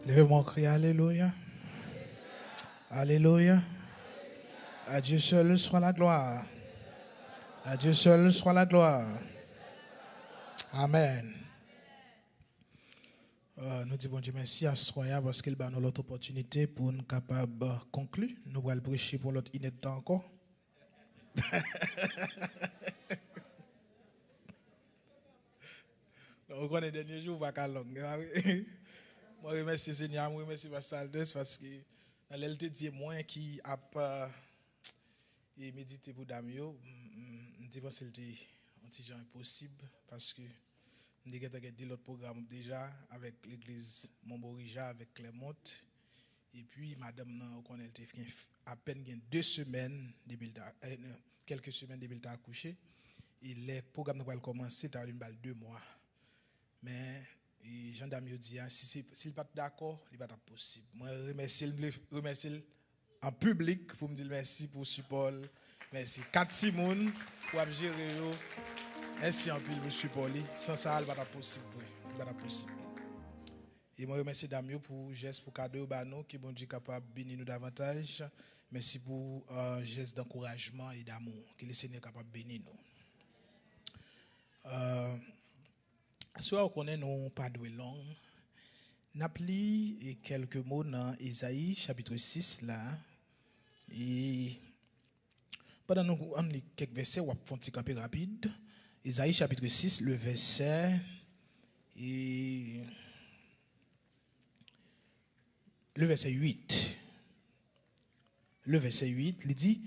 Levez-moi, crier Alléluia. Alléluia. À Dieu seul soit la gloire. À Dieu seul soit la gloire. Amen. Nous disons bon Dieu merci à Soya parce qu'il a nous l'autre opportunité pour nous capables de conclure. Nous allons prêcher pour l'autre inédit encore. On connaît les derniers jours, on va pas long. Moi, je remercie Seigneur, je remercie Pasteur Aldes parce que dans l'LT dit moi qui a pas médité pour Damio, je pense que c'était un petit genre impossible parce que nous avons dit l'autre programme déjà avec l'église Montborija, avec Clermont. Et puis, madame, on connaît à peine 2 semaines, quelques semaines depuis qu'elle a accouché. Et le programme va commencer, ça va 2 mois. Mais Jean Damio dit, s'il n'est pas d'accord, il n'est pas possible. Moi, je remercie en public pour me dire merci pour le support. Merci. 4 Simon pour gérer. Merci en plus pour le support. Sans ça, il n'est pas possible. Et moi, je remercie Damio pour le geste, pour le cadeau, qui bon Dieu capable de bénir nous davantage. Merci pour le geste d'encouragement et d'amour, que le Seigneur est capable de bénir nous. Soit on connaît non pas de long. N'appli quelques mots dans Isaïe chapitre 6 là. Et pendant nous on lit quelques versets ou font petit camper rapide. Isaïe chapitre 6 le verset et le verset 8. Le verset 8, il dit: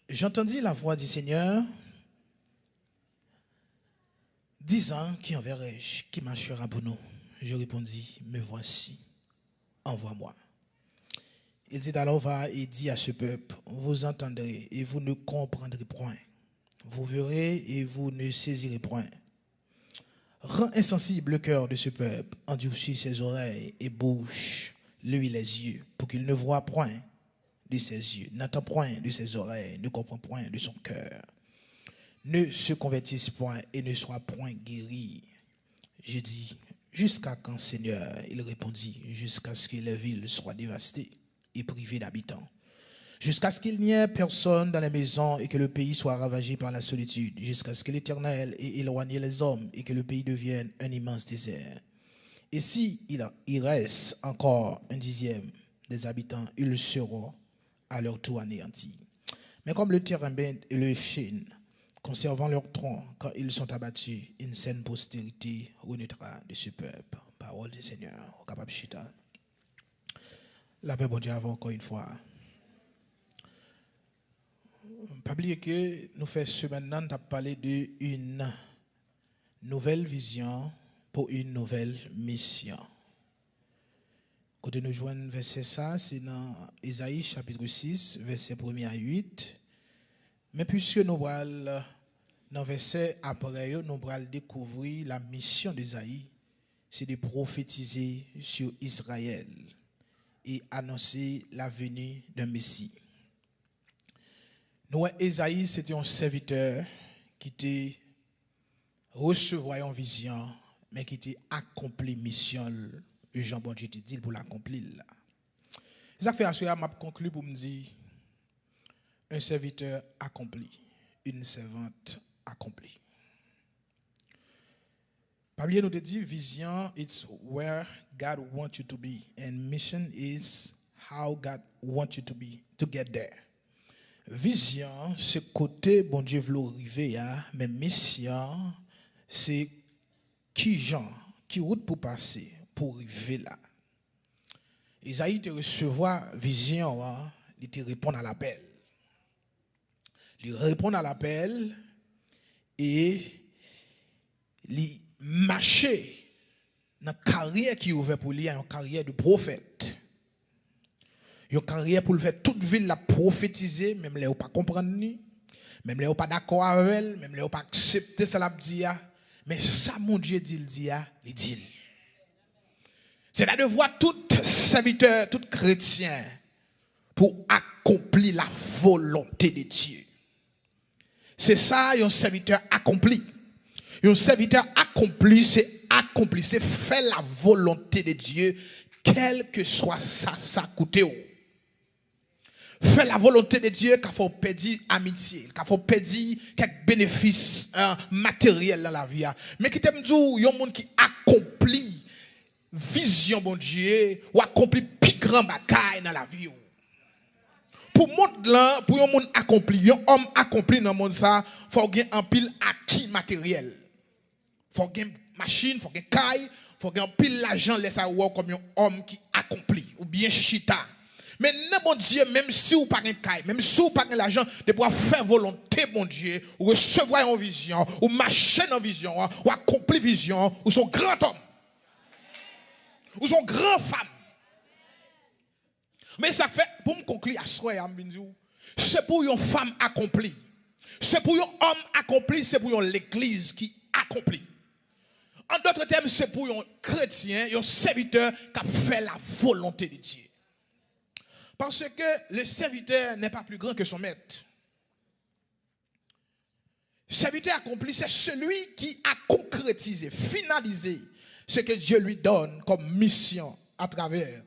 J'entendis la voix du Seigneur disant, qui enverrai-je, qui marchera pour nous? Je répondis, me voici, envoie-moi. Il dit alors, va et dit à ce peuple, vous entendrez et vous ne comprendrez point. Vous verrez et vous ne saisirez point. Rends insensible le cœur de ce peuple, endurcis ses oreilles et bouche-lui les yeux, pour qu'il ne voie point de ses yeux, n'entend point de ses oreilles, ne comprend point de son cœur. Ne se convertissent point et ne soient point guéris. Je dis, jusqu'à quand, Seigneur? Il répondit, jusqu'à ce que les villes soient dévastées et privées d'habitants. Jusqu'à ce qu'il n'y ait personne dans les maisons et que le pays soit ravagé par la solitude. Jusqu'à ce que l'Éternel ait éloigné les hommes et que le pays devienne un immense désert. Et si il reste encore 1/10 des habitants, ils seront à leur tour anéantis. Mais comme le térébinthe et le chêne, conservant leur tronc quand ils sont abattus, une saine postérité renaîtra de ce peuple. Parole du Seigneur, au capable chita. La paix, bon Dieu, avant encore une fois. Pas oublier que nous faisons ce maintenant, nous avons parlé d'une nouvelle vision pour une nouvelle mission. Quand nous joignons verset ça, c'est dans Isaïe chapitre 6, verset 1 à 8. Mais puisque nous allons, dans le verset après, nous allons découvrir la mission d'Isaïe, c'est de prophétiser sur Israël et annoncer la venue d'un Messie. Nous, Isaïe, c'était un serviteur qui était recevoir une vision, mais qui était accompli mission. Jean bon Dieu te dit pour l'accomplir. Ça fait assurer m'a conclu pour me dire un serviteur accompli, une servante accomplie. Pablo nous dit vision it's where God wants you to be and mission is how God wants you to be to get there. Vision c'est côté bon Dieu veut arriver mais mission c'est qui gens qui route pour passer pour arriver là. Isaïe te recevoir vision, il te répond à l'appel. Il répond à l'appel et il marche dans la carrière qui est ouverte pour lui, une carrière de prophète. Une carrière pour le faire toute ville la prophétiser, même les pas comprendre ni, même les pas d'accord avec elle, même les pas accepter ça la dit, mais ça mon Dieu dit il dit. C'est là de voir tout serviteur, tout chrétien pour accomplir la volonté de Dieu. C'est ça un serviteur accompli. Un serviteur accompli, c'est faire la volonté de Dieu, quel que soit ça coûte. Faire la volonté de Dieu, qu'il faut perdre amitié, qu'il faut perdre quelques bénéfices matériels dans la vie. Mais qui t'aime dire, il y a un monde qui accomplit vision bon Dieu, ou accomplit plus grand bagaille dans la vie. Pour monde là, pour un monde accompli, un homme accompli dans le monde ça, faut gagner un pile acquis matériel. Faut gagner machine, faut gagner caille, faut gagner pile l'argent laisse ça comme un homme qui accompli ou bien chita. Mais non, mon Dieu, même si vous n'avez pas de même si vous n'avez pas l'argent, de pouvoir faire volonté, mon Dieu, ou recevoir une vision, ou marcher dans vision, ou accomplir vision, ou son grand homme, ou son grand femme. Mais ça fait, pour me conclure à soi, c'est pour une femme accomplie. C'est pour un homme accompli, c'est pour l'église qui accomplit. En d'autres termes, c'est pour un chrétien, un serviteur qui a fait la volonté de Dieu. Parce que le serviteur n'est pas plus grand que son maître. Le serviteur accompli, c'est celui qui a concrétisé, finalisé ce que Dieu lui donne comme mission à travers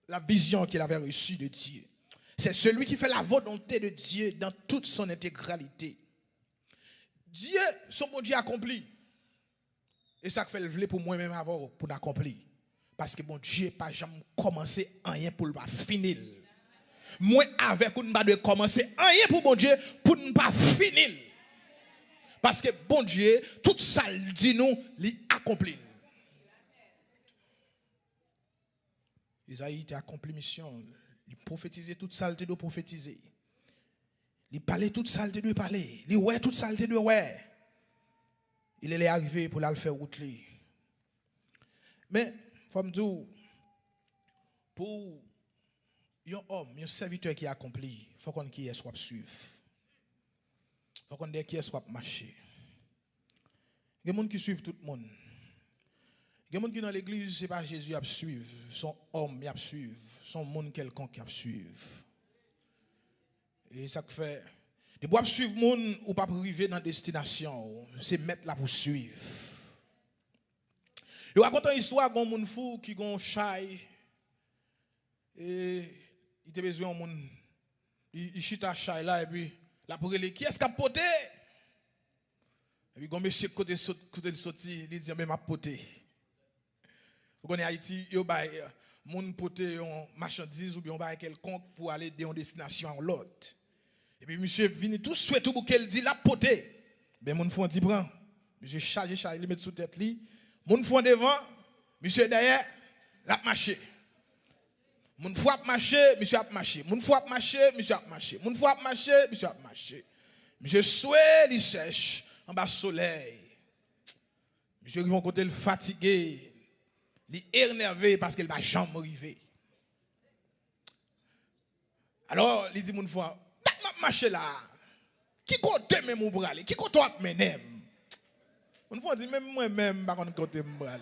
la vision qu'il avait reçue de Dieu. C'est celui qui fait la volonté de Dieu dans toute son intégralité. Dieu, son bon Dieu accompli. Et ça fait le vle pour moi-même avoir pour l'accomplir. Parce que bon Dieu n'a pas jamais commencé rien pour le finir. Moi avec nous pas de commencer rien pour bon Dieu pour ne pas finir. Parce que bon Dieu, tout ça dit nous, il accomplit. Isaïe a accompli mission. Il prophétisait toute ça, il doit prophétiser. Il parlait toute ça, il doit parler. Il ouais toute ça, il doit ouais. Il est arrivé pour la faire route. Mais, faut me dire, pour un homme, un serviteur qui accompli, il faut qu'on qui est soit suivre. Il faut qu'on ait qui est soit marcher. Il y a des gens qui suivent tout le monde. Il y a des gens qui dans l'église, ce n'est pas Jésus qui suivre, son homme qui suivre, son monde quelconque qui suivre. Et ça fait, de pouvoir suivre le monde ou pas arriver dans la destination, c'est mettre là pour suivre. Je raconte une histoire d'un monde fou qui a un chai et il a besoin d'un monde, il chita chai là et puis là pour lui, qui est-ce qui a poté? Et puis quand monsieur côté sorti, il dit mais m'a poté. Vous connaissez Haïti, il y a mon poté en marchandise ou bien on quelconque pour aller de une destination à l'autre. Et puis monsieur vient tout souhait tout pour qu'elle dit la poté. Ben mon fond dit prend. Monsieur charge il met sous tête li. Mon fond devant, monsieur derrière, la marché. Mon fou a marché, monsieur a marché. Mon fou a marché, monsieur a marché. Mon fou a marché, monsieur a marché. Monsieur souhait, il sèche en bas soleil. Monsieur qui vont côté le fatigué. Il est énervé parce qu'il va jamais arriver. Alors, il dit mon foi, m'a marché là. Qui côté même mon bras qui côté toi menem. Mon foi dit même moi-même pas côté mon bras.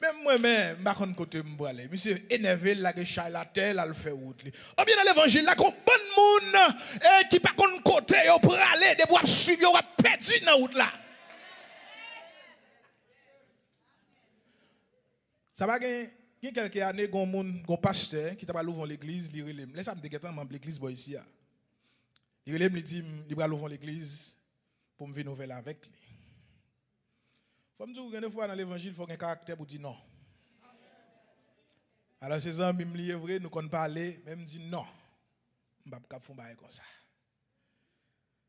Même moi-même pas côté mon bras. Monsieur énervé la que charlatan là le fait route. Ou bien dans l'évangile là qu'on bon monde qui pas côté yo pour aller de boire suivre yo perdu dans route là. Ça va gagner quelques années gon pasteur qui t'a pas l'ouvrir l'église, il relève. Laisse ça me dégueter membre l'église boy ici. Il relève il dit il va l'ouvrir l'église pour me venir nouvelle avec lui. Faut me dire une fois dans l'évangile faut un caractère pour dire non. Alors ces amis me lié vrai nous qu'on parler même dit non. On va pas faire bail comme ça.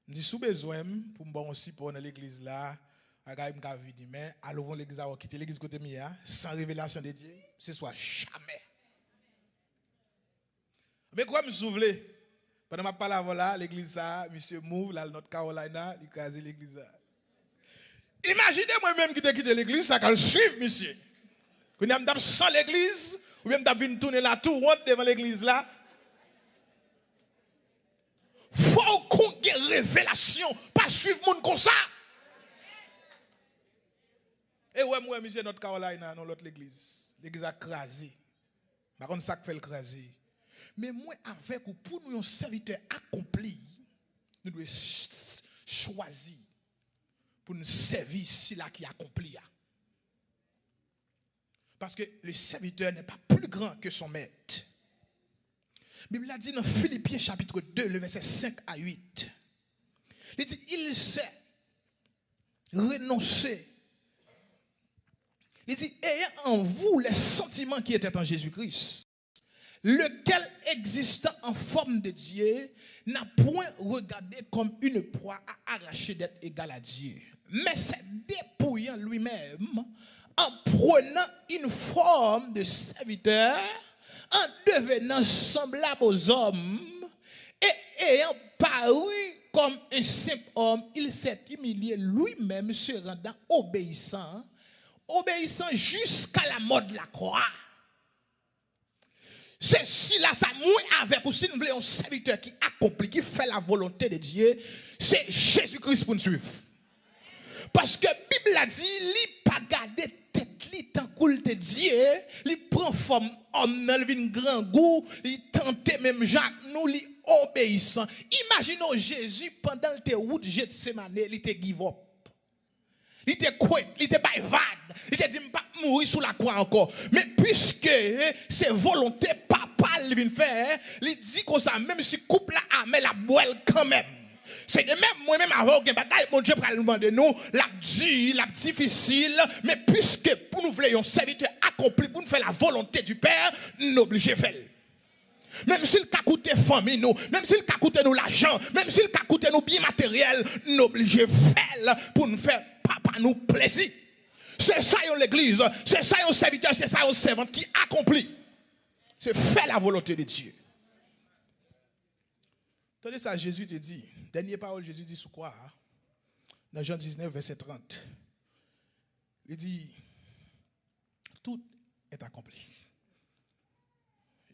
Me dit sous besoin pour me bon aussi pour dans l'église là. Mais à l'ouvrir l'église à quitter l'église côté mia sans révélation de Dieu, ce soit jamais. Mais quoi me souffler pendant ma parole là, l'église ça, monsieur move là North Carolina, il crase l'église là. Imaginez moi-même qui t'ai quitté l'église, ça quand suivre monsieur. Quand on a sans l'église ou bien on vient tourner la tour ronde devant l'église là. Faut qu'on ait révélation, pas suivre monde comme ça. Et ouais, moi, monsieur, North Carolina, dans l'autre l'église. L'église a crasé. Par contre, ça fait le craser. Mais moi, avec ou pour nous, un serviteur accompli, nous devons choisir pour nous servir si là qui accompli. Parce que le serviteur n'est pas plus grand que son maître. La Bible a dit dans Philippiens chapitre 2, le verset 5 à 8. Il dit, il sait renoncer. Il dit, ayant en vous les sentiments qui étaient en Jésus-Christ, lequel existant en forme de Dieu, n'a point regardé comme une proie à arracher d'être égal à Dieu, mais s'est dépouillant lui-même en prenant une forme de serviteur, en devenant semblable aux hommes, et ayant paru comme un simple homme, il s'est humilié lui-même, se rendant obéissant jusqu'à la mort de la croix. C'est si là, ça mouille avec, ou si nous voulons un serviteur qui accomplit, qui fait la volonté de Dieu, c'est Jésus-Christ pour nous suivre. Parce que la Bible a dit, il pas garder tête, il tant cool de Dieu, il prend forme homme, il vient grand goût, il tente même Jacques, nous, il obéissant. Imaginons Jésus pendant le route Gethsemane, il était give up. Il était quoi? Il était bavard. Il était dit, je ne vais pas mourir sous la croix encore. Mais puisque c'est volonté, papa, il vient faire, il dit comme ça, même si couple la mais la boile quand même. C'est de même, moi-même, avant que mon Dieu pour nous demander nous, la difficile, mais puisque pour nous voulons un serviteur accompli, pour nous faire la volonté du Père, nous obligés de faire. Même s'il a coûté famille nous, même s'il a coûté nous l'argent, même s'il a coûté nous bien matériel, nous obligés de faire pour nous faire papa nous plaisir. C'est ça l'église, c'est ça un serviteur, c'est ça un servant qui accomplit. C'est faire la volonté de Dieu. Attendez ça, Jésus te dit, dernière parole, Jésus dit sous quoi? Dans Jean 19, verset 30. Il dit, tout est accompli.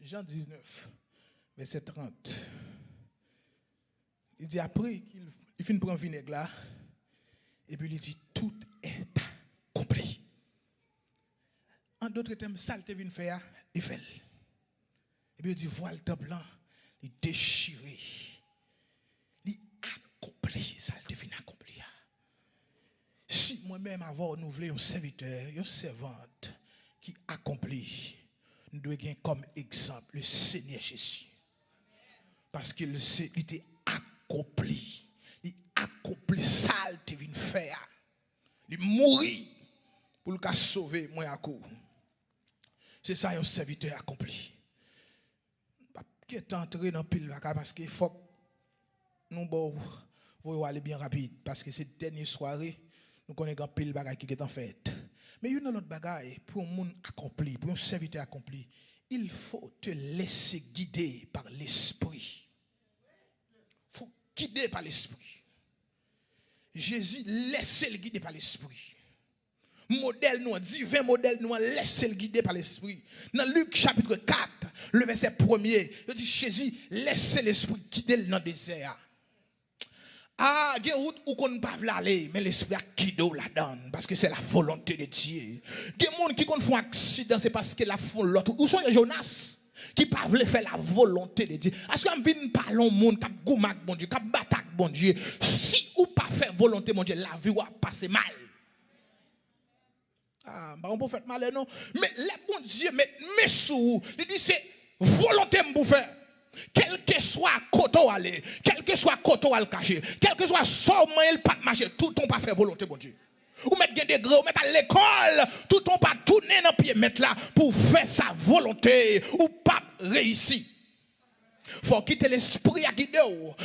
Jean 19, verset 30. Il dit, après qu'il finit de prendre vinaigre là, et puis il dit, tout est accompli. En d'autres termes, ça le vient faire, il fait. Et puis il dit, voilà le temps blanc, il déchiré. Il accompli, ça le vient accompli. Si moi-même avant nous voulons un serviteur, une servante qui accomplit, nous devons gagner comme exemple le Seigneur Jésus. Parce qu'il était accompli. Il accomplit ça, il vient faire. Il mourit pour le sauver moi à coup. C'est ça un serviteur accompli. Qui est entré dans pile parce qu'il faut nous voyons aller bien rapide parce que cette dernière soirée nous connaissons pile bagaille qui est en fait. Mais il y a une autre bagaille pour un monde accompli, pour un serviteur accompli, il faut te laisser guider par l'esprit. Il faut guider par l'esprit. Jésus laissez le guider par l'esprit. Modèle nous, divin modèle nous, laissez le guider par l'esprit. Dans Luc chapitre 4, le verset 1er, il dit Jésus laissez l'esprit guider dans le désert. Ah, il y a une route où on ne peut pas aller, mais l'esprit a guidé là-dedans, parce que c'est la volonté de Dieu. Il y a des gens qui font un accident, c'est parce que la font l'autre. Où sont les Jonas qui ne peuvent pas faire la volonté de Dieu? Est-ce qu'on vient parler au monde, qui a goumak bon Dieu, qui a batak bon Dieu? Si ou pas faire volonté mon Dieu, la vie va passer mal. Ah, on peut faire mal, non? Mais le bon Dieu, mais sous, il dit c'est volonté pour faire. Quel que soit côté aller, quel que soit côté à le cacher, quel que soit somme il pas marcher, tout on pas faire volonté bon Dieu. Ou mettre des degrés, ou mettre à l'école, tout on pas tourner dans pied mettre là pour faire sa volonté ou pas réussir. Faut quitter l'esprit à guider,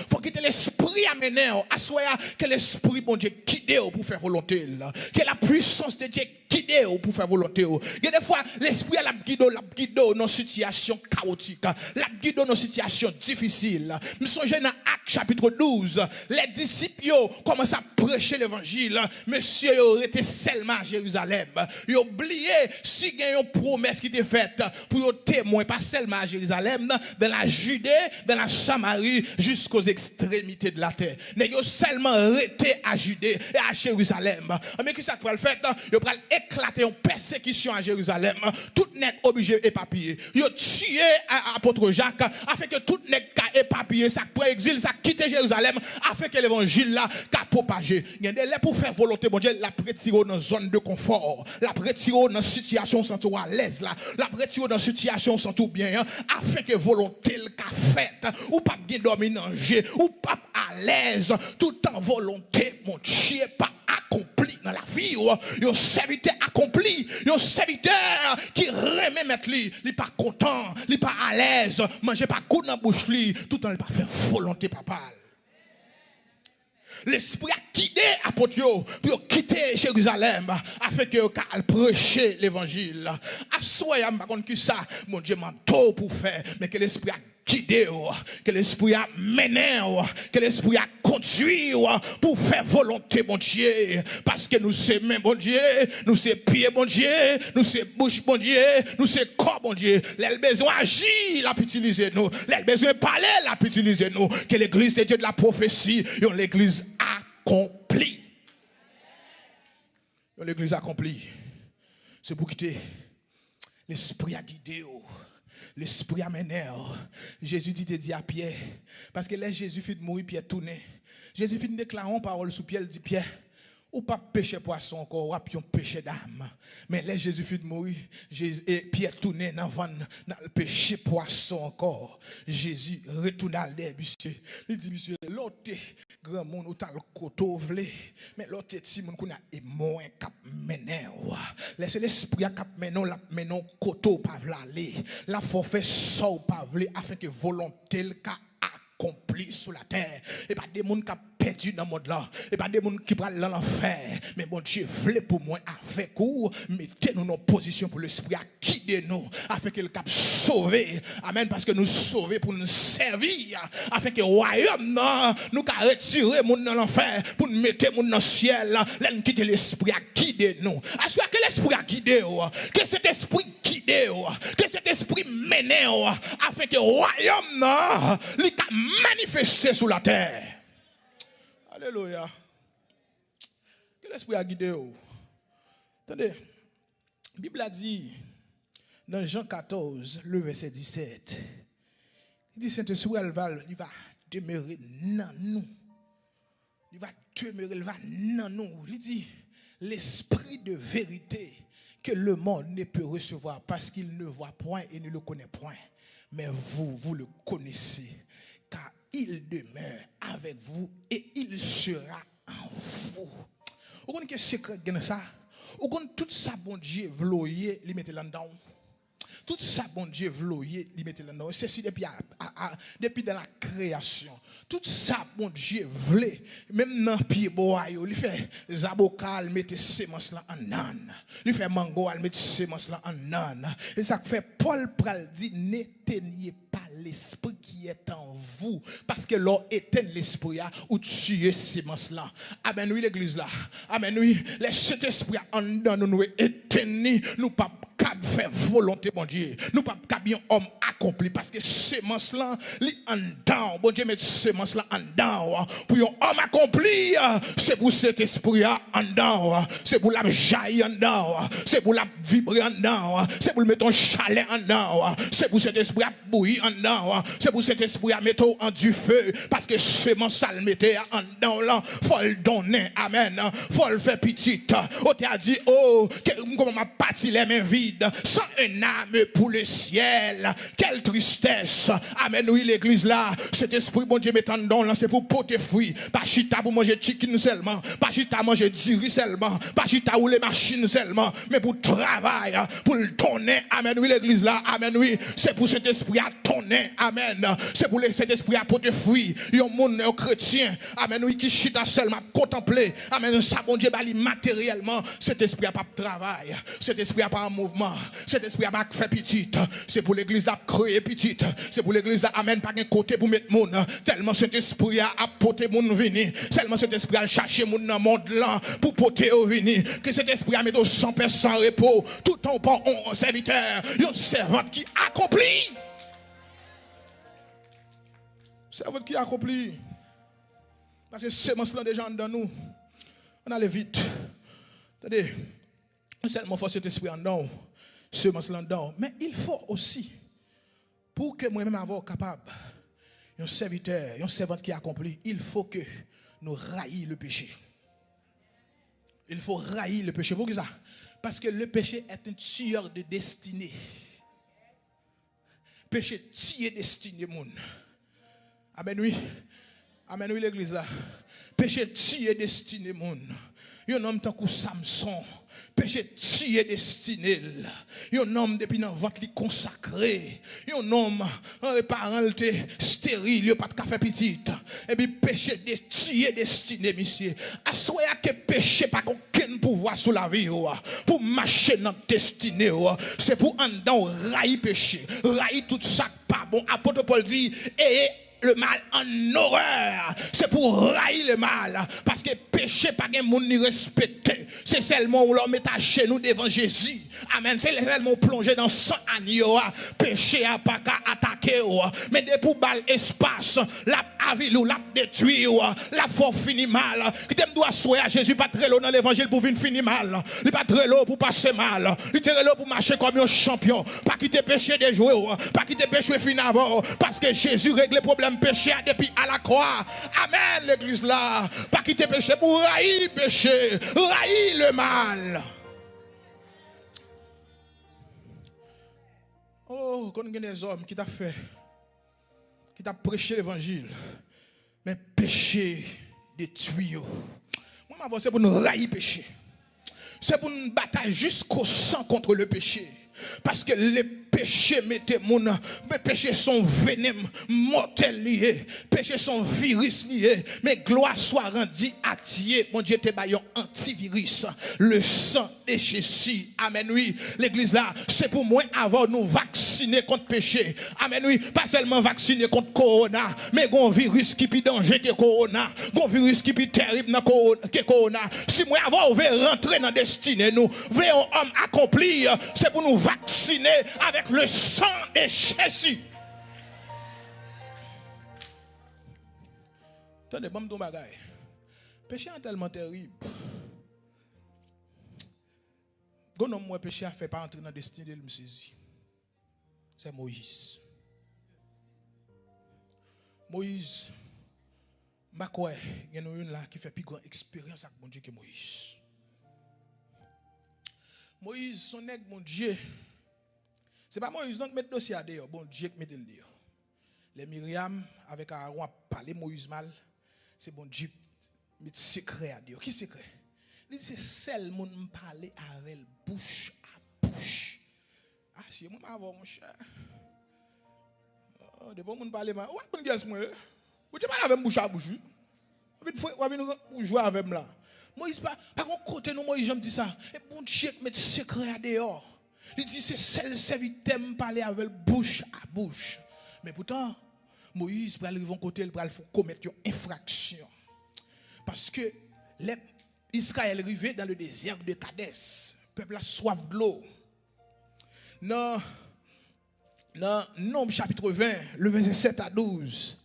faut quitter l'esprit à mener, à soya que l'esprit bon Dieu guide pour faire volonté, que la puissance de Dieu guide pour faire volonté. Et des fois l'esprit la guide dans situation chaotique, la guide dans situation difficile. Nous sommes dans Actes chapitre 12, les disciples commencent à prêcher l'évangile, monsieur était seulement à Jérusalem. Ils ont oublié si il y a une promesse qui était faite pour témoin pas seulement à Jérusalem, dans la Judée, dans la Samarie, jusqu'aux extrémités de la terre. Mais ils ont seulement arrêté à Judée et à Jérusalem. Mais qui ça va faire? Ils vont éclater une persécution à Jérusalem. Tout n'est obligé d'éparpiller. Ils ont tué l'apôtre Jacques afin que tout n'est qu'à éparpiller. Ça prend exil, ça quitte Jérusalem afin que l'évangile là qu'a propagé. Dieu. Il y a des lèvres pour faire volonté, bon Dieu, la retirer dans une zone de confort, la retirer dans une situation sans tout à l'aise, la retirer dans une situation sans tout bien, afin que volonté le qu'a faite, ou pas bien dormir dans le jeu, ou pas à l'aise, tout en volonté, mon Dieu, pas accompli dans la vie, un serviteur accompli, un serviteur qui remet mettre lui, il n'est pas content, il n'est pas à l'aise, manger pas coup dans la bouche lui, tout en il pas faire volonté papa. L'esprit a quitté apôtre pour quitter Jérusalem afin que prêcher l'évangile. À soi pas contre que ça, mon Dieu m'a tout pour faire, mais que l'esprit a guidé, que l'esprit a mené, que l'esprit a conduit pour faire volonté, mon Dieu. Parce que nous sommes mains, bon Dieu, nous sommes pieds, bon Dieu, nous sommes bouche, bon Dieu, nous sommes corps, bon Dieu. Les besoin agir, il a pu utiliser nous. Les besoin parler, il a pu utiliser nous. Que l'église de Dieu de la prophétie, l'église accomplie. L'église accomplie. C'est pour quitter. L'esprit a guidé. L'esprit a mené. Jésus dit à Pierre. Parce que là, Jésus fit de mourir, Pierre tourné. Jésus fit de déclarer une parole sous Pierre, il dit Pierre, ou pas péché poisson encore, ou pas péché d'âme. Mais là, Jésus fit de mourir, et Pierre tourné dans le péché poisson encore. Jésus retourne à l'air, monsieur. Il dit, monsieur, l'autre grand monde, ou t'as le coteau vlé. Mais l'autre petit monde, qu'on a moins cap mené. Laissez l'esprit à cap mené, la mené coteau pas vlalé. La forfait saut pas vlé, afin que volonté le cas accompli sur la terre. Et pas des gens qui ont perdu dans le monde là. Et pas des gens qui prennent l'enfer. Mais mon Dieu, voulez pour moi avec vous, mettez-nous en position pour l'esprit à guider nous, afin qu'il capte sauver. Amen. Parce que nous sauver pour nous servir, afin que le royaume nous retirer mon dans l'enfer, pour nous mettre mon dans le ciel, là, nous quitter l'esprit à guider nous. Est-ce que l'esprit a guidé, que cet esprit guide, que cet esprit mène, afin que le royaume lui manifester sur la terre. Alléluia. Que l'esprit a guidé. Attendez, la Bible a dit dans Jean 14, le verset 17, il dit Saint-Esprit, il va demeurer dans nous. Il va demeurer, il va dans nous. Il dit l'esprit de vérité que le monde ne peut recevoir parce qu'il ne voit point et ne le connaît point. Mais vous le connaissez, car il demeure avec vous et il sera en vous. Vous connaissez que secret de ça? Vous connaissez tout ça, bon Dieu, vloyer, il mette là-dedans. Tout ça, bon Dieu, vloyer, il mette là-dedans. C'est depuis dans la création. Tout ça, bon Dieu, vlé, même dans le pied bois, il fait zabokal, mette sémence là en nan. Il fait mango, il mette sémence là en nan. Et ça fait Paul pral dit, n'éteignez pas l'esprit qui est en vous. Parce que l'on éteint l'esprit ou tuer sémence là. Amen, oui, l'église là. Amen, oui, cet esprit en dedans nous éteigner, nous pas faire volonté, bon Dieu. Nous pas bien homme accompli parce que sémence là, li en dedans. Bon Dieu, met sémence là en dedans. Pour un homme accompli, c'est pour cet esprit en dedans. C'est pour la jaillir en dedans. C'est pour la vibrer en dedans. C'est pour mettre un chalet en dedans. C'est pour cet esprit à bouillir en dedans. C'est pour cet esprit à mettre en du feu. Parce que sémence ça le mettait en dedans là. Faut le donner. Amen. Faut le faire petit. On t'a dit, oh, comment m'a parti les mains vides. Sans un âme pour le ciel. Quelle tristesse. Amen. Oui, l'église là. Cet esprit, bon Dieu, mettant dedans là, c'est pour porter fruit. Pas chita pour manger chicken seulement. Pas chita manger diri seulement. Pas chita ou les machines seulement. Mais pour travail. Pour le donner. Amen. Oui, l'église là. Amen. Oui. C'est pour cet esprit à donner. Amen. C'est pour cet esprit à porter fruit. Yon monde chrétien. Amen. Oui, qui chita seulement. Contempler. Amen. Ça, bon Dieu, bali matériellement. Cet esprit a pas de travail. Cet esprit a pas un mouvement. Cet esprit a pas fait petit. C'est pour l'église là créer petite. C'est pour l'église là amen pas un côté pour mettre monde. Tellement cet esprit a apporté monde venir. Tellement cet esprit a chercher monde dans monde là pour porter au venir. Que cet esprit a mis au 100% repos. Tout en pas un serviteur, un servante qui accomplit. Servante qui accomplit. Parce que semence là déjà dans nous. On allait vite. Attendez. Non seulement faut cet esprit en dedans. Semence là dedans, mais il faut aussi pour que moi-même avoir capable un serviteur, un servante qui accomplit, il faut que nous raillions le péché. Il faut railler le péché. Pourquoi ça? Parce que le péché est un tueur de destinée. Péché tue destinée, moun. Amen, oui. Amen, oui, l'église là. Péché tue destinée, moun. Un homme tant que Samson. Péché tue destiné. Un homme depuis dans ventre li consacré. Un homme parents stérile, il pas de café petit. Et puis péché tue destiné monsieur. Assoya que péché pas aucun pouvoir sur la vie pour marcher dans destinée. C'est pour en dedans railler péché, railler tout ça pas bon. Apôtre Paul dit le mal en horreur. C'est pour railler le mal. Parce que péché, pas de monde ni respecté. C'est seulement où l'homme est à genoux devant Jésus. Amen. C'est seulement plongé dans 100 agneaux. Péché a pas qu'à attaquer. Mais dès pour balle espace, la avile ou la détruire, la faut finir mal. Qui t'aime doit souhaiter à Jésus, pas très long dans l'évangile pour venir finir mal. Il pas très long pour passer mal. Il très long pour marcher comme un champion. Pas quitter péché de jouer. Pas quitter péché fin avant. Parce que Jésus règle le problème péché depuis à la croix. Amen, l'église là. Pas quitter péché pour railler péché, railler le mal. Oh, quand il y a des hommes qui t'a fait, qui t'a prêché l'évangile, mais péché détruit. Moi, c'est pour nous railler péché. C'est pour nous batailler jusqu'au sang contre le péché. Parce que les péchés mettez mon mes péchés sont venem mortels liés, péchés sont virus liés, mais gloire soit rendue à Dieu. Mon Dieu te baillon antivirus, le sang de Jésus. Amen oui, l'église là, c'est pour moi avant nous vacciner contre péché. Amen oui, pas seulement vacciner contre corona, mais gon virus qui plus danger que corona, gon virus qui plus terrible que corona. Si moi avant on veut rentrer dans destinée nous, voulons homme accomplir, c'est pour nous vacciner avec le sang de Jésus. Attendez, bon ton bagay. Péché est tellement terrible. Gon homme moi péché a fait pas entrer dans destinée de me saisir. C'est Moïse. Moïse m'a quoi, il y en a une là qui fait plus grande expérience avec mon Dieu que Moïse. Moïse, son nègre, mon Dieu. C'est pas Moïse donc mettre dossier à dehors, bon Dieu qui met le dehors. Les Myriam avec Aaron a parlé Moïse mal, c'est bon Dieu met secret à dehors. Qui secret? Il dit c'est celle mon parler avec bouche à bouche. Ah si moi avant mon cher. Oh de bon mon parler mal. Ouais bon gars moi. Vous tu parler avec bouche à bouche. On vient jouer avec moi là. Moïse pas côté nous Moïse j'aime dit ça. Et bon Dieu met secret à dehors. Il dit c'est celle serviteur me parler avec bouche à bouche. Mais pourtant Moïse pour arriver côté il faut commettre une infraction. Parce que les Israël arrivé dans le désert de Kadès. Le peuple a soif de l'eau. Dans Nombre chapitre 20, le verset 7 à 12.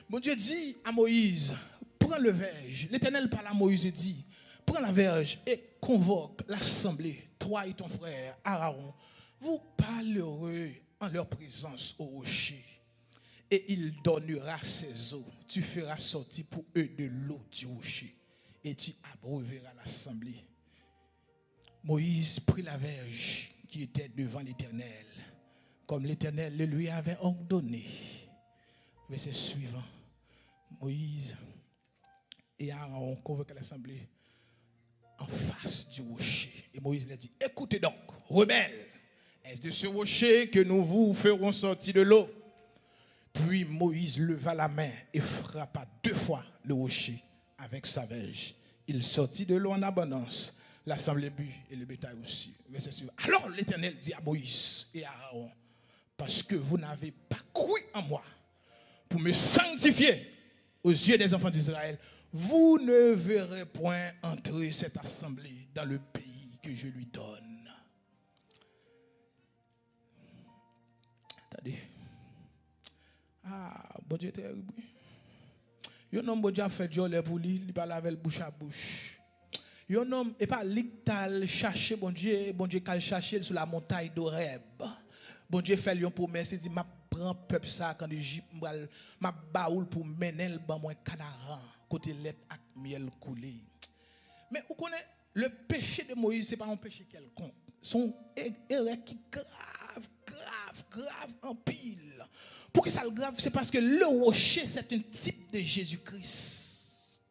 Mon Dieu dit à Moïse, prends le verge. L'Éternel parle à Moïse et dit, prends la verge et convoque l'assemblée, toi et ton frère Aaron. Vous parlerez en leur présence au rocher. Et il donnera ses eaux. Tu feras sortir pour eux de l'eau du rocher. Et tu abreuveras l'assemblée. Moïse prit la verge qui était devant l'Éternel, comme l'Éternel le lui avait ordonné. Verset suivant. Moïse et Aaron convoquent l'assemblée en face du rocher. Et Moïse leur dit, écoutez donc, rebelles, est-ce de ce rocher que nous vous ferons sortir de l'eau? Puis Moïse leva la main et frappa 2 fois le rocher avec sa verge. Il sortit de l'eau en abondance. L'assemblée but et le bétail aussi. Verset suivant. Alors l'Éternel dit à Moïse et à Aaron, parce que vous n'avez pas cru en moi pour me sanctifier aux yeux des enfants d'Israël, vous ne verrez point entrer cette assemblée dans le pays que je lui donne. Attendez. Ah, bon Dieu, terrible. Un homme, bon Dieu, a fait Dieu pour lui, il parle avec bouche à bouche. Un homme, et pas l'ictal chercher, bon Dieu, qu'al chercher sur la montagne d'Oreb. Bon Dieu fait une promesse, il dit, ma prend peuple ça quand l'Égypte, ma baoul pour mener le ban moins Canaan, côté lettre ak miel coulé. Mais vous connaissez, Le péché de Moïse, ce n'est pas un péché quelconque. Son erreur qui grave en pile. Pour que ça le grave, c'est parce que le rocher, c'est un type de Jésus-Christ.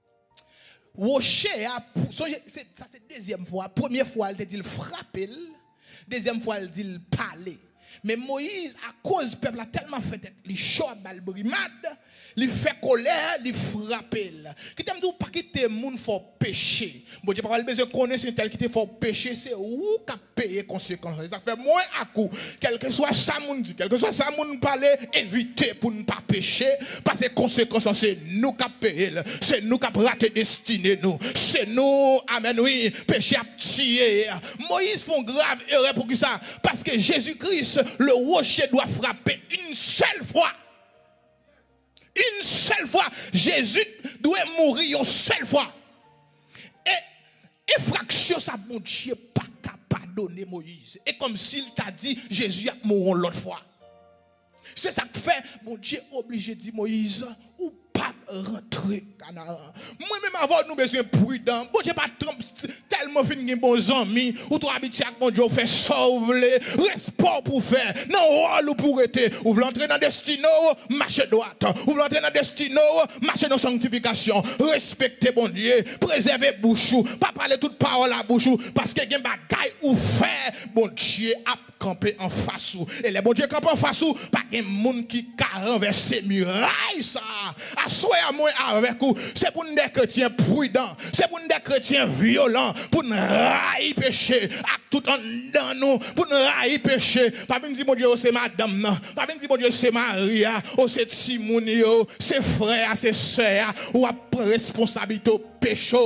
Rocher, ça c'est deuxième fois. Première fois, il dit frapper. Deuxième fois, il dit parler. Mais Moïse, à cause du peuple, a tellement fait être les chaud à brimade, il fait colère, il frappe. Qui t'aime dire pas quitter le monde faut pécher. Bon Dieu pas besoin de connaître tel qui te faut pécher, c'est où qui payer conséquences. Ça fait moins à coup. Quel que soit ça moun dit, quel que soit ça moun parler, éviter pour ne pas pécher parce que conséquences c'est nous qui payer, c'est nous qui rater destinée nous. C'est nous, amen oui, péché a tué. Moïse font grave erreur pour ça parce que Jésus-Christ le rocher doit frapper une seule fois. Une seule fois. Jésus doit mourir une seule fois. Et effraction, ça, mon Dieu, pas capable de pardonner Moïse. Et comme s'il t'a dit, Jésus a mouru l'autre fois. C'est ça que fait, mon Dieu, obligé de dire Moïse, ou pas rentrer Canaan. Moi-même, avant, nous besoin prudent. Bon Dieu, pas tellement fin de bons amis, ou toi habitué avec mon Dieu, fait sauver, respect pour faire, non, rôle pour être, ou vous l'entrez dans destino, marchez droite, ou vous l'entrez dans destino, marchez dans sanctification, respectez bon Dieu, préservez bouchou, pas parler toute parole à bouchou, parce que gen bagay ou faire, bon Dieu a campé en face ou, et les bon Dieu campé en face ou, pas gen moun qui a renversé muraille ça, à soi à moi avec vous, c'est pour des chrétiens prudents, c'est pour des chrétiens violents, pour nous railler péché, à tout en dans nous, pour nous railler péché, pas venir dire mon Dieu c'est madame non, pas venir dire mon Dieu c'est Maria, ou c'est Timounio, c'est frère, c'est sœur, ou à responsabilité au péché,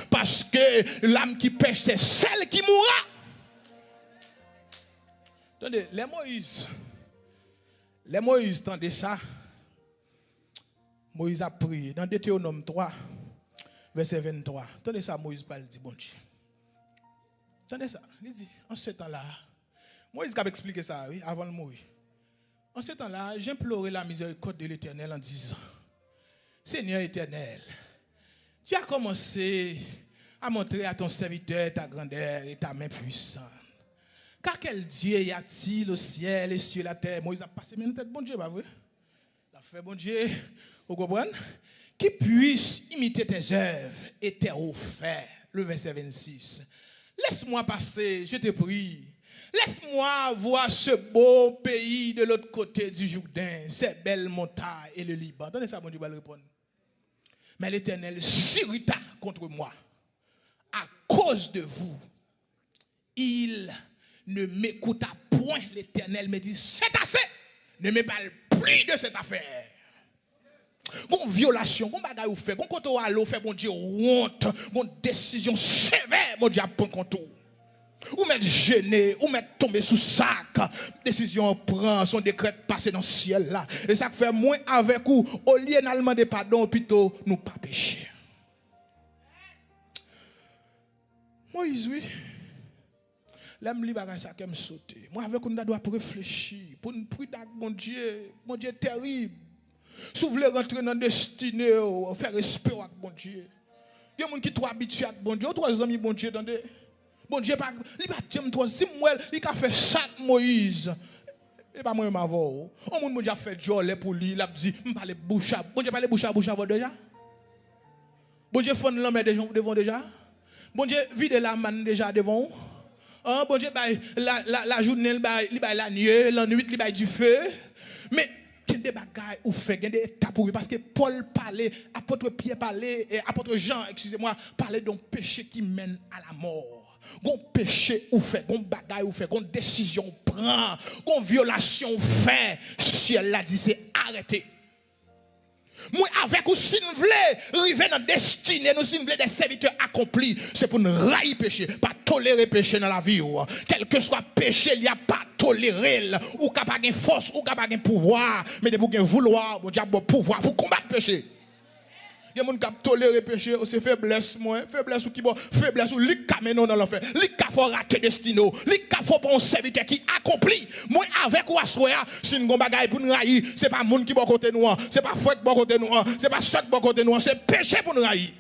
parce que l'âme qui pêche c'est celle qui mourra. Attendez, les Moïse, tendez ça. Moïse a prié dans Deutéronome 3, verset 23. Attendez ça, Moïse parle, dit bon Dieu. Attendez ça, il dit, en ce temps-là, Moïse a expliqué ça, oui, avant de mourir. En ce temps-là, j'implorais la miséricorde de l'Éternel en disant, Seigneur éternel, tu as commencé à montrer à ton serviteur ta grandeur et ta main puissante. Car quel Dieu y a-t-il au ciel et sur la terre? Moïse a passé même tête, bon Dieu, pas vrai? Il a fait bon Dieu, vous comprenez? Qui puisse imiter tes œuvres et tes hauts faits. Le verset 26. Laisse-moi passer, je te prie. Laisse-moi voir ce beau pays de l'autre côté du Jourdain, ces belles montagnes et le Liban. Donnez ça, bon Dieu va le répondre. Mais l'Éternel s'irrita contre moi. À cause de vous, il ne m'écouta point. L'Éternel me dit, c'est assez. Ne me parle plus de cette affaire. Gon violation, gon bagay ou fait, gon koto alo fait bon Dieu honte, gon décision sévère, mon Dieu prend contour. Ou mettre gêné, ou mettre tomber sous sac, décision prend, son décret passé dans le ciel là. Et ça fait moins avec vous, au lieu de demander pardon, plutôt nous pas pécher. Moïse, oui. L'aime li bagay ça comme sauter. Moi avec on doit réfléchir, pour nous prier mon Dieu terrible. Si vous voulez rentrer dans le destiné, faire respect avec bon Dieu. Il y a des gens qui sont habitués avec bon Dieu. Trois amis, bon Dieu, attendez. Bon Dieu, il va dire, toi, si moi, il a fait ça, Moïse. Et pas moi, ma voix. On m'a déjà fait jolie pour lui. Il a dit, je parle bouche à. Bon Dieu, parle bouche à déjà. Bon Dieu, fond l'homme devant déjà. Bon Dieu, vide la manne déjà devant. Bon Dieu, la journée, il va la nuit, il va du feu. Mais, il y a des bagailles ou fait, il y a des étapes pour parce que Paul parlait, apôtre Pierre parlait, et apôtre Jean, excusez-moi, parlait d'un péché qui mène à la mort. Gon péché ou fait, gon bagaille ou fait, gon décision prend, gon violation fait. Si elle l'a dit, c'est arrêté. Moi, avec ou si nous voulons arriver dans la destinée, nous si nous voulons des serviteurs accomplis, c'est pour nous railler péché, pas tolérer péché dans la vie. Quel que soit péché, il n'y a pas tolérer, ou capable de force, ou capable de pouvoir, mais de vous vouloir, vous avez pouvoir pour combattre péché. Il y a des gens qui tolèrent le péché, c'est faiblesse, moi. Faiblesse ou qui bon, faiblesse ou li ka menon dans l'enfer. Li ka faut rater destino. Li ka faut pour un serviteur qui accomplit. Moi, avec ou assoya, si nous avons bagay pour nous railler, c'est pas moun qui bon côté nous, c'est pas frère qui bon côté nous, c'est pas soeur qui bon côté nous, c'est péché pour nous railler.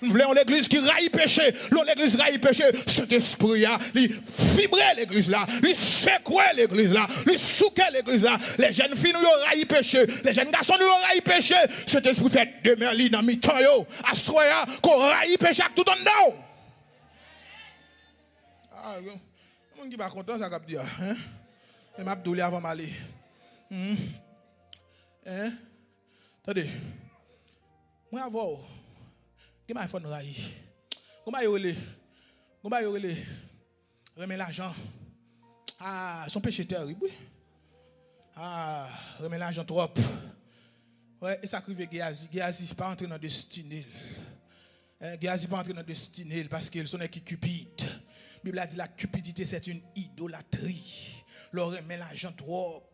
Nous voulons l'église qui raille péché. L'église raille péché. Cet esprit là, il vibrait l'église là, il secouait l'église là, il souquait l'église là. Les jeunes filles nous raille péché, les jeunes garçons nous raille péché. Cet esprit fait demain li dans mi-temps yo, à soya qu'on raille péché tout en dedans. Ah, le monde qui pas content ça cap dire hein. Et m'a doulé avant m'aller. Hein? Attendez. Moi avant qui m'a fait raille. Comment y relé remet l'argent. Ah, son péché terrible. Oui. Ah, remet l'argent trop. Ouais, et ça crive Géasi. Géasi pas entrer dans destinée. Géasi pas entrer dans destinée parce qu'ils sont qui cupide. La Bible a dit la cupidité c'est une idolâtrie. Leur remet l'argent trop.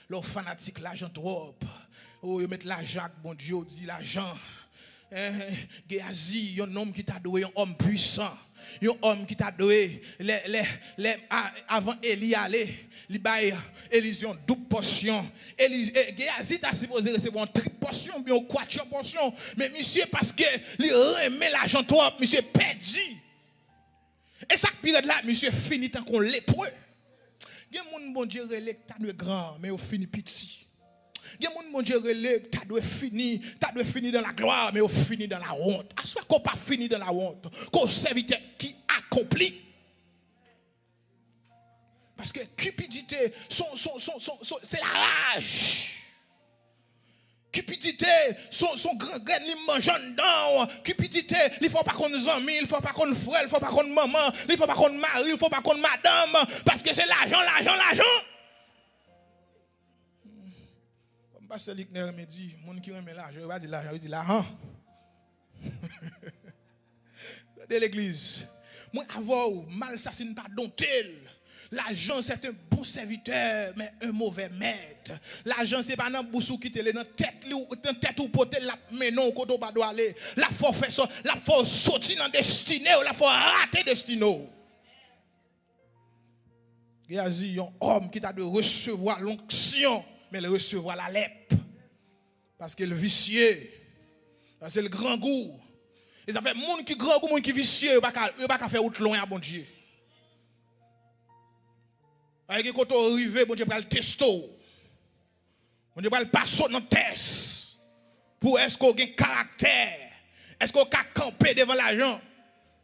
Leur fanatique l'argent trop. Oh, ils mettent l'argent, bon Dieu dit l'argent. Géasi, un homme qui t'a doué, un homme puissant. Un homme qui t'a doué, avant Élie aller, il baille Élysion double portion. Géasi t'a supposé recevoir une triple portion, bien une quatrième portion. Mais monsieur, parce que il remet l'argent trop, monsieur perdu. Et ça pire là, monsieur finit tant qu'on lépreux. Il y a des gens bon Dieu relève t'as de grand, mais au fini petit. Il y a des gens bon Dieu relève t'as de fini dans la gloire, mais au fini dans la honte. À soit qu'on pas fini dans la honte, qu'on serviteur qui accomplit. Parce que cupidité, c'est la rage. Cupidité, son grand grain, il mange dedans. Cupidité, il ne faut pas qu'on nous amis, il ne faut pas qu'on frère, il ne faut pas qu'on maman, il ne faut pas qu'on mari, il ne faut pas qu'on madame. Parce que c'est l'argent. Comme pasteur Lickner me dit, mon qui remet l'argent, il va dire l'argent, il dit l'argent. De l'église. Moi, avant, mal ça, c'est pas dompté. L'argent, c'est un bon serviteur, mais un mauvais maître. L'argent, c'est pas un boussou qui te l'a dans tête ou pote, la menon, quand on doit aller. La faut faire ça, la faut sortir dans destiné, la faut rater destiné. Géasi, un homme qui t'a de recevoir l'onction, mais le recevoir la lèpre. Parce qu'il est vicieux. C'est le grand goût. Et ça fait monde qui grand goût, monde qui vicieux, il ne va pas faire autre loin à bon Dieu. Avec quand on arrive, bon Dieu va le tester. Bon Dieu va le passer dans le test. Pour est-ce qu'on a un caractère? Est-ce qu'on a campé devant l'argent?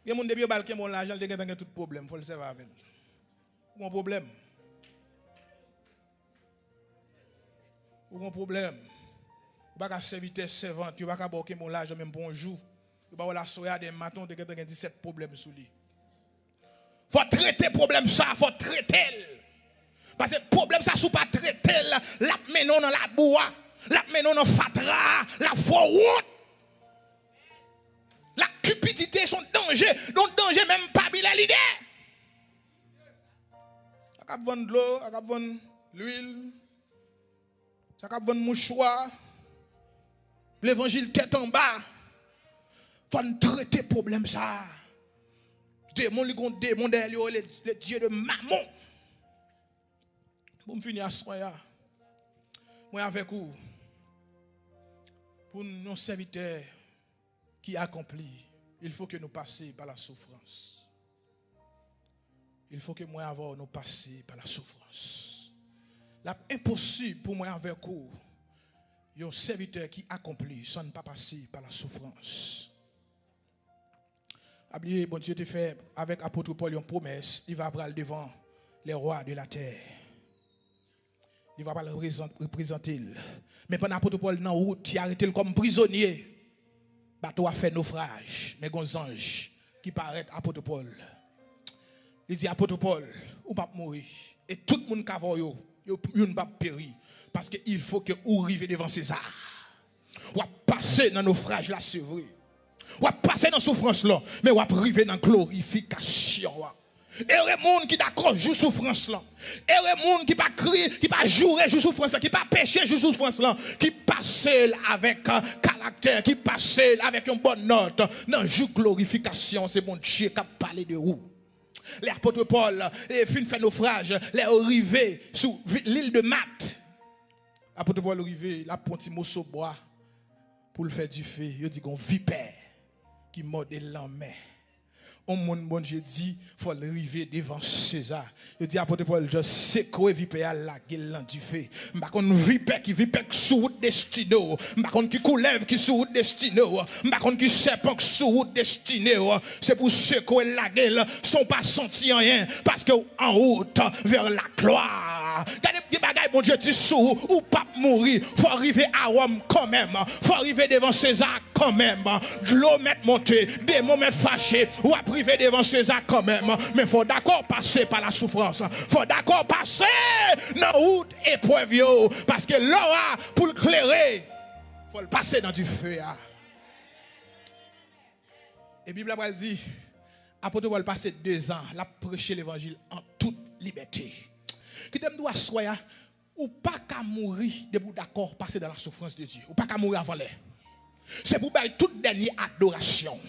Il y a des gens qui ont l'argent, ils ont tout problème. Il faut le savoir avec. Ou un problème? Ou un problème? Vous ne pouvez pas servir servant, vous ne pouvez pas boquer mon l'argent même bonjour. Vous ne pouvez pas la soya des matons, vous avez 17 problèmes sous lui. Il faut traiter le problème ça, il faut traiter. Parce que le problème, ça, si vous ne traitez pas, la menon dans la bois, la menon dans la fatra, la forroute. La cupidité, son danger, donc danger même pas bien l'idée. Ça va vendre de l'eau, ça va vendre l'huile, ça va vendre mouchoir, l'évangile tête en bas. Il faut traiter le problème ça. Démon, le Dieu de maman. Pour me finir à ce moment-là, moi avec vous, pour nos serviteurs qui accomplit, il faut que nous passions par la souffrance. Il faut que moi avant nous passions par la souffrance. C'est impossible pour moi avec vous, un serviteur qui accomplit sans ne pas passer par la souffrance. Oubliez, bon Dieu te fait avec l'apôtre Paul une promesse, il va prendre devant les rois de la terre. Il ne va pas le représenter. Mais pendant l'apôtre Paul dans la route, il a arrêté comme prisonnier. Le bateau a fait naufrage. Mais il y a un ange qui paraît à l'apôtre Paul. Il dit, apôtre Paul, ou pas mourir. Et tout le monde qui a vu, il ne va pas périr. Parce qu'il faut que vous arriviez devant César. Vous passez dans le naufrage là, c'est vrai. Vous passez dans la souffrance là, mais vous arrivez dans la glorification. Et les gens qui d'accord jouent souffrance là. Et les gens qui pas crier, qui pas jouer jouent souffrance là, qui pas pécher jouent souffrance là, qui passent avec caractère, qui passent avec une bonne note. Dans jour glorification, c'est bon Dieu qui a parlé de vous. Les apôtres Paul, fin fait naufrage, les arrivés sur l'île de Malte. Apôtre Paul arrivé, la ponti morceau bois pour le faire du feu. Il dit qu'on vipère qui modèle la main. On mon bon Dieu dit faut arriver devant César. Il dit apôtre Paul je sais que vipère la gueule du feu. M'pa kon vipère qui sous route destiné. M'pa kon qui coulève qui sous route destiné. M'pa kon qui serpent sous route destiné. C'est pour ceux que la gueule sont pas senti rien parce que en route vers la gloire. Regardez des bagailles bon Dieu dit sous ou pas mourir. Faut arriver à Rome quand même. Faut arriver devant César quand même. De l'eau mettre monter, démons mettre fâché ou privé devant César quand même, mais il faut d'accord passer par la souffrance. Il faut d'accord passer dans la route épreuve, parce que l'aura pour le clairer, il faut le passer dans du feu. Et la Bible dit, apôtre Paul passer 2 ans, la prêcher l'évangile en toute liberté. Qui t'aime doit soya, ou pas qu'à mourir de vous d'accord passer dans la souffrance de Dieu, ou pas qu'à mourir avant l'air. C'est pour bailler toute dernière adoration.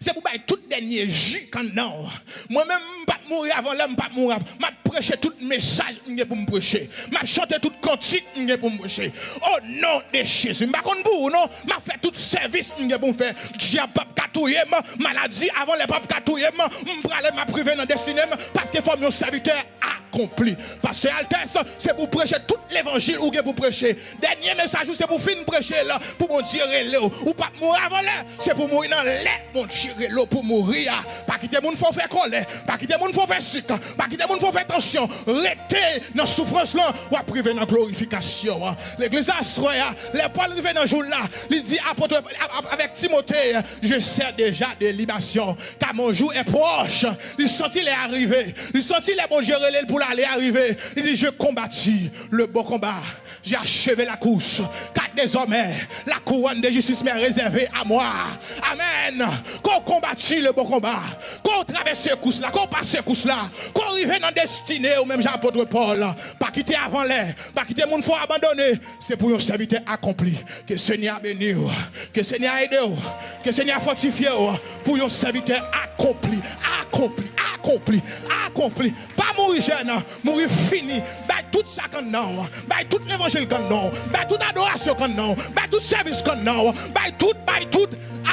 C'est pour bailler toute dernière jus quand non. Moi-même, je ne vais pas mourir avant l'homme, je ne vais pas mourir. Je prêcher tout message pour me prêcher. Je chanter tout cantique pour me prêcher. Au nom de Jésus. Je ne vais pas pour non. Je fais tout service pour me faire. Diable pas catouiller, maladie avant les papes catouiller, je vais aller me priver dans le destinée parce qu'il faut mon serviteur accompli. Parce que Altesse, c'est pour prêcher tout l'évangile ou pour prêcher. Dernier message, c'est pour finir prêcher là, pour mon tirer l'eau. Ou pas mourir avant l'air, c'est pour mourir dans l'air, mon tirer l'eau pour mourir. Pas quitter mon faut faire colère, pas quitter mon faut faire sucre, pas quitter mon faut faire tension. Rester dans la souffrance là, ou à priver dans la glorification. L'église Astroya, les Paul arrivé dans le jour là, il dit apôtre avec Timothée, je sais déjà de libation, car mon jour est proche. Il sentit les arriver, il sentit les bons gérer pour aller arriver. Il dit je combattis le bon combat, j'ai achevé la course, car désormais la couronne de justice m'est réservée à moi. Amen. Qu'on combattit le bon combat, qu'on traverse ces courses là, qu'on passe ces courses là, qu'on arrive dans destinée ou même Jean-Apôtre Paul, pas quitter avant l'air, pas quitter mon faut abandonner, c'est pour un serviteur accompli. Que Seigneur bénisse, que Seigneur aide, que Seigneur fortifie pour un serviteur accompli, accompli. Pas mourir jeune, mourir fini, bah tout ça qu'on non, bah tout l'évangile qu'on non, bah toute adoration qu'on non, bah tout service qu'on non, bah tout,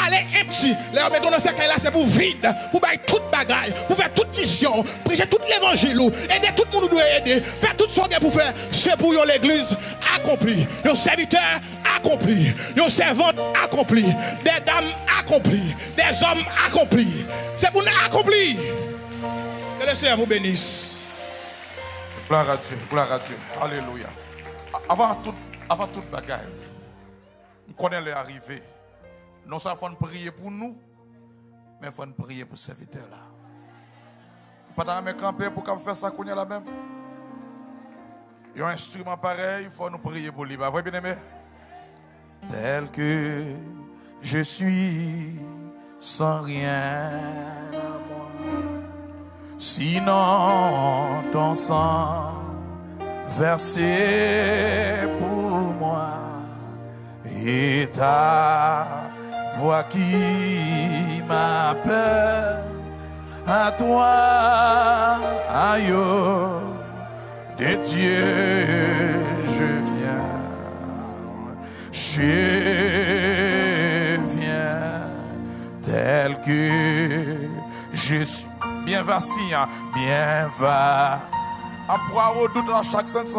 allez empty. Là mettons dans ce cas là c'est pour vide, pour bah toute bagaille, pour faire toute mission, prêcher tout l'évangile, aider tout le monde doit aider, faire tout ce qu'on pour faire, c'est pour l'église accomplie, le serviteur accompli, le servante accompli, des dames accomplies, des hommes accomplis. C'est pour nous accomplir. Que le Seigneur vous bénisse. Gloire à Dieu, gloire à Dieu. Alléluia. Avant toute bagaille, nous connaissons l'arrivée. Non seulement il faut prier pour nous, mais il faut prier pour ce serviteur là. Pendant que nous camper pour qu'on fasse ça qu'on est là même. Il y a un instrument pareil, il faut nous prier pour lui. Vous voyez bien aimé? Tel que je suis, sans rien à moi. Sinon ton sang versé pour moi et ta voix qui m'appelle à toi, aïe, de Dieu je viens tel que je suis. Bien vacillant, bien va. En poids au doute dans chaque sens.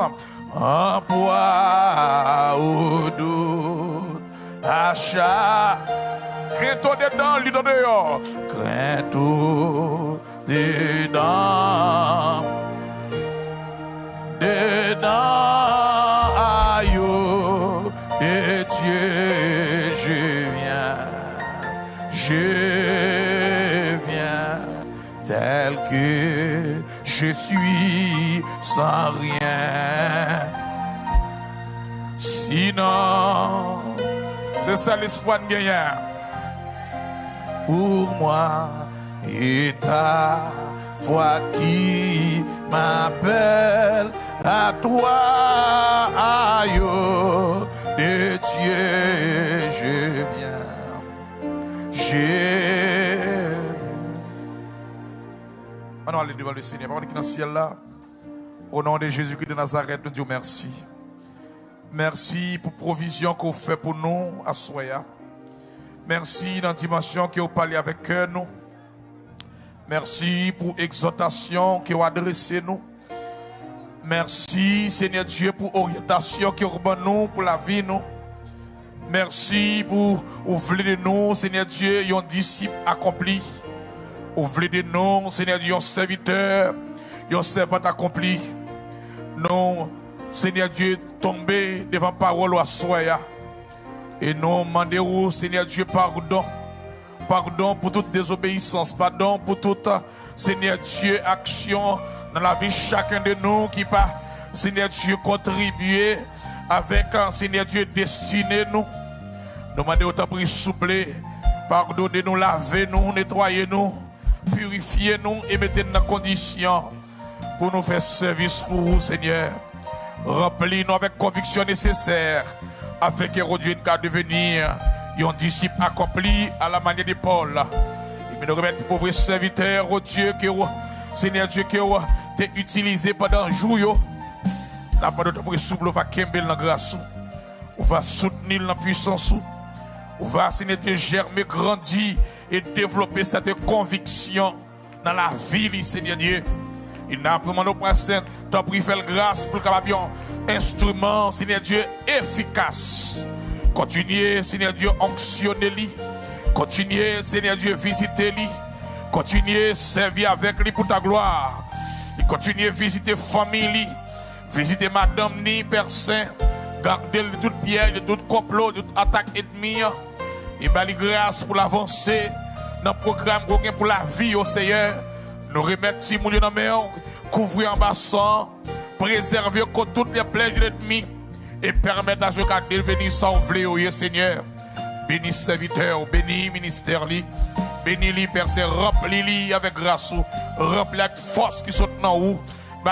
En poids au doute à chaque. Crains-toi dedans, lui dehors. Crains-toi dedans. Aïe, de Dieu, je viens. Tel que je suis sans rien. Sinon, c'est ça l'espoir de gagner. Pour moi, et ta voix qui m'appelle à toi, aïe, de Dieu, je viens. Maintenant, allez devant le Seigneur. Papa qui est dans le ciel là, au nom de Jésus-Christ de Nazareth, nous disons merci. Merci pour la provision qu'on fait pour nous à Soya. Merci dans la dimension qui vous parlé avec nous. Merci pour l'exhortation qui vous adressé nous. Merci, Seigneur Dieu, pour l'orientation qui vous donne nous pour la vie nous. Merci pour ouvrir de nous, Seigneur Dieu, un disciple accompli. Ouvrir de nous, Seigneur Dieu, un serviteur, un servant accompli. Nous, Seigneur Dieu, tomber devant parole à soya. Et nous demandons, Seigneur Dieu, pardon. Pardon pour toute désobéissance. Pardon pour toute, Seigneur Dieu, action dans la vie de chacun de nous qui va, Seigneur Dieu, contribuer avec, Seigneur Dieu, destiné nous. Nous demandons autant pour souffler. Pardonnez-nous, lavez-nous, nettoyez-nous, purifiez-nous et mettez-nous dans condition pour nous faire service pour vous, Seigneur. Remplis-nous avec conviction nécessaire afin que Dieu puisse devenir un disciple accompli à la manière de Paul. Et nous remettons pour vos serviteurs, oh Dieu, que Seigneur Dieu, que tu as utilisé pendant un jour. La parole de souffle va kember dans la grâce. On va soutenir la puissance. On va, Seigneur Dieu, germer, grandir et développer cette conviction dans la vie, Seigneur Dieu. Il n'a pas demandé au Prince Saint, tu as pris grâce pour le instrument, Seigneur Dieu, efficace. Continuez, Seigneur Dieu, onctionner-lui. Continuez, Seigneur Dieu, visiter-lui. Continuez, servir avec lui pour ta gloire. Et continuez, visiter famille, visiter madame ni Père Saint. Gardez de toute piège, de tout complot, de toute attaque ennemie. Et bali grâce pour l'avancée dans le programme pour la vie au Seigneur. Nous remercions mon Dieu dans mes mains, couvrir en bassin, préserver contre toutes les plaies de l'ennemi et permettre à ce qu'à devenir sauvé, au Seigneur. Bénis serviteur, bénis ministère, bénis-lui, Père Saint, remplis-lui avec grâce, remplis avec force qui sont dans vous,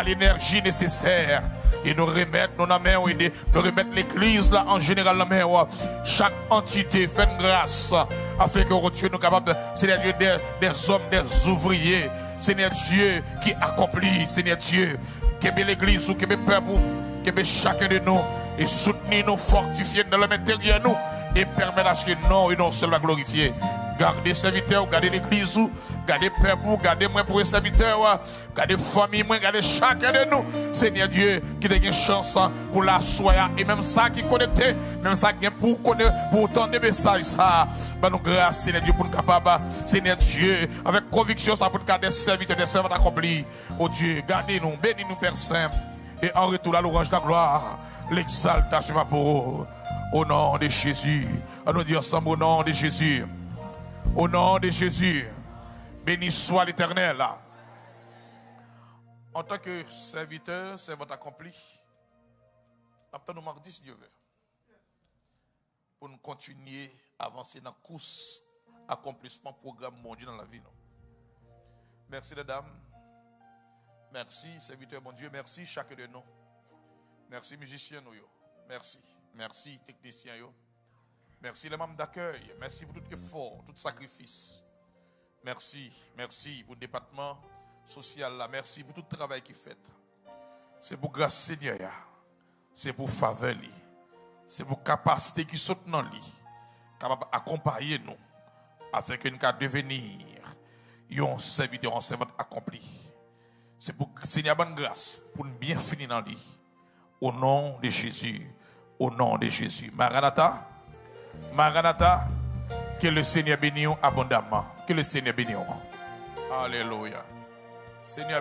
l'énergie nécessaire. Et nous remettre nos mains, nous remettre l'église là en général dans main. Chaque entité fait une grâce afin que Dieu nous capable, Seigneur Dieu, des hommes, des ouvriers. Seigneur Dieu qui accomplit, Seigneur Dieu, que l'église ou que le peuple, que chacun de nous et soutenir nous, fortifier dans l'intérieur nous et permettre à ce que nous et non seulement glorifier. Gardez serviteurs, gardez l'église, gardez peuple, gardez moi pour les serviteurs, gardez famille, gardez chacun de nous. Seigneur Dieu, qui donne une chance pour la soya et même ça qui connecté, même ça qui est pour connaître, pour autant de messages, ça. Ben nous grâce, Seigneur Dieu, pour nous capables, Seigneur Dieu, avec conviction, ça pour nous garder des serviteurs, des servants accomplis. Oh Dieu, gardez-nous, bénis-nous, Père Saint, et en retour, la louange de la gloire, l'exaltation va pour eux. Au nom de Jésus, à nous dire ensemble, au nom de Jésus. Au nom de Jésus, béni soit l'Éternel. En tant que serviteur, servant accompli, nous mardi si Dieu veut, pour nous continuer à avancer dans la course, accomplissement, programme mondial dans la vie. Merci les dames, merci serviteur mon Dieu, merci chacun de nous, merci musiciens nous, merci, merci techniciens yo. Merci les membres d'accueil. Merci pour tout effort, tout sacrifice. Merci, merci pour le département social là. Merci pour tout le travail qui fait. C'est pour grâce Seigneur. C'est pour faveur. C'est pour capacité qui saute dans lui. Capable d'accompagner nous afin que nous puissions devenir un serviteur, un servant accompli. C'est pour Seigneur bonne grâce pour nous bien finir dans lui. Au nom de Jésus. Au nom de Jésus. Maranatha. Maranatha, que le Seigneur bénisse abondamment. Que le Seigneur bénisse. Alléluia. Seigneur